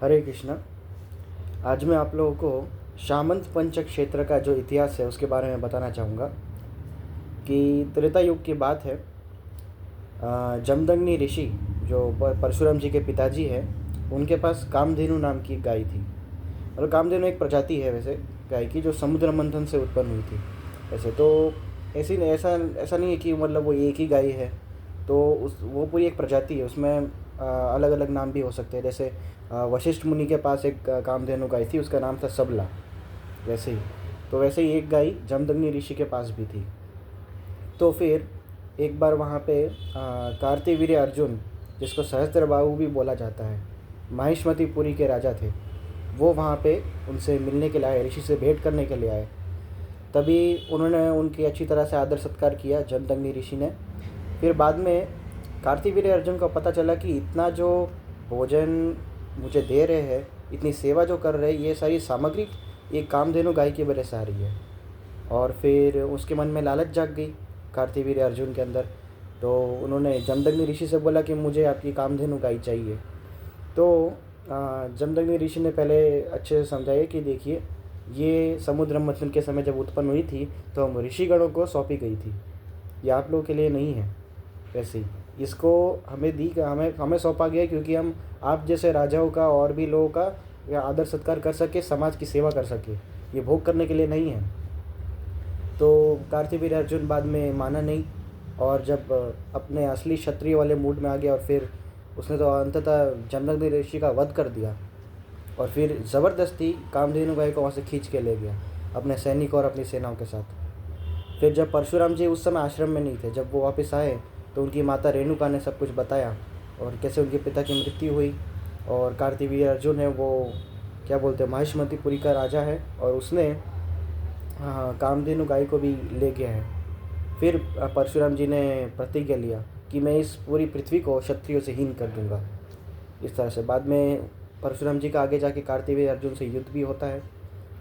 हरे कृष्णा। आज मैं आप लोगों को सामंत पंचक क्षेत्र का जो इतिहास है उसके बारे में बताना चाहूँगा कि त्रेता युग की बात है। जमदग्नि ऋषि जो परशुराम जी के पिताजी हैं, उनके पास कामधेनु नाम की गाय थी। और कामधेनु एक प्रजाति है वैसे गाय की, जो समुद्र मंथन से उत्पन्न हुई थी। वैसे तो ऐसी नहीं, ऐसा ऐसा नहीं है कि मतलब वो एक ही गाय है। तो उस वो पूरी एक प्रजाति है, उसमें अलग अलग नाम भी हो सकते हैं। जैसे वशिष्ठ मुनि के पास एक कामधेनु गाय थी, उसका नाम था सबला। वैसे ही तो वैसे ही एक गाय जमदग्नि ऋषि के पास भी थी। तो फिर एक बार वहाँ पे कार्तिवीर्य अर्जुन, जिसको सहस्त्रबाहु भी बोला जाता है, माहिष्मतीपुरी के राजा थे। वो वहाँ पे उनसे मिलने के लिए आए, ऋषि से भेंट करने के लिए आए। तभी उन्होंने उनकी अच्छी तरह से आदर सत्कार किया जमदग्नि ऋषि ने। फिर बाद में कार्तिवीर्य अर्जुन को पता चला कि इतना जो भोजन मुझे दे रहे हैं, इतनी सेवा जो कर रहे हैं, ये सारी सामग्री ये कामधेनु गाय की वजह से आ रही है। और फिर उसके मन में लालच जाग गई कार्तिवीर्य अर्जुन के अंदर। तो उन्होंने जमदग्नि ऋषि से बोला कि मुझे आपकी कामधेनु गाय चाहिए। तो जमदग्नि ऋषि ने पहले अच्छे से समझाया कि देखिए, ये समुद्र मंथन के समय जब उत्पन्न हुई थी तो हम ऋषिगणों को सौंपी गई थी, ये आप लोगों के लिए नहीं है। वैसे ही इसको हमें हमें हमें सौंपा गया क्योंकि हम आप जैसे राजाओं का और भी लोगों का या आदर सत्कार कर सके, समाज की सेवा कर सके, ये भोग करने के लिए नहीं है। तो कार्तिवीर्य अर्जुन बाद में माना नहीं, और जब अपने असली क्षत्रिय वाले मूड में आ गया, और फिर उसने तो अंततः जमदग्नि ऋषि का वध कर दिया। और फिर ज़बरदस्ती कामधेनु गाय को वहाँ से खींच के ले गया अपने सैनिक और अपनी सेनाओं के साथ। फिर जब परशुराम जी उस समय आश्रम में नहीं थे, जब वो वापस आए तो उनकी माता रेणुका ने सब कुछ बताया, और कैसे उनके पिता की मृत्यु हुई। और कार्तिवीर्य अर्जुन है वो क्या बोलते हैं, माहिष्मतीपुरी का राजा है, और उसने हाँ कामधेनु गाय को भी ले गया है। फिर परशुराम जी ने प्रतिज्ञा लिया कि मैं इस पूरी पृथ्वी को क्षत्रियों से हीन कर दूंगा। इस तरह से बाद में परशुराम जी का आगे जाके कार्तिवीर्य अर्जुन से युद्ध भी होता है,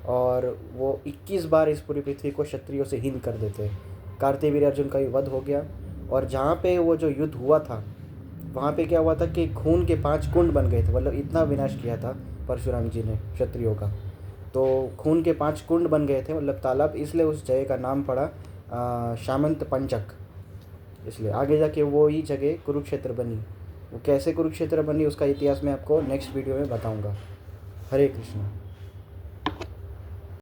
और वो 21 बार इस पूरी पृथ्वी को क्षत्रियों से हीन कर देते हैं। कार्तिवीर्य अर्जुन का भी वध हो गया। और जहाँ पे वो जो युद्ध हुआ था, वहाँ पे क्या हुआ था कि खून के 5 कुंड बन गए थे। मतलब इतना विनाश किया था परशुराम जी ने क्षत्रियों का। तो खून के 5 कुंड बन गए थे, मतलब तालाब, इसलिए उस जगह का नाम पड़ा सामंत पंचक। इसलिए आगे जाके वो ही जगह कुरुक्षेत्र बनी। वो कैसे कुरुक्षेत्र बनी उसका इतिहास मैं आपको नेक्स्ट वीडियो में बताऊंगा। हरे कृष्ण।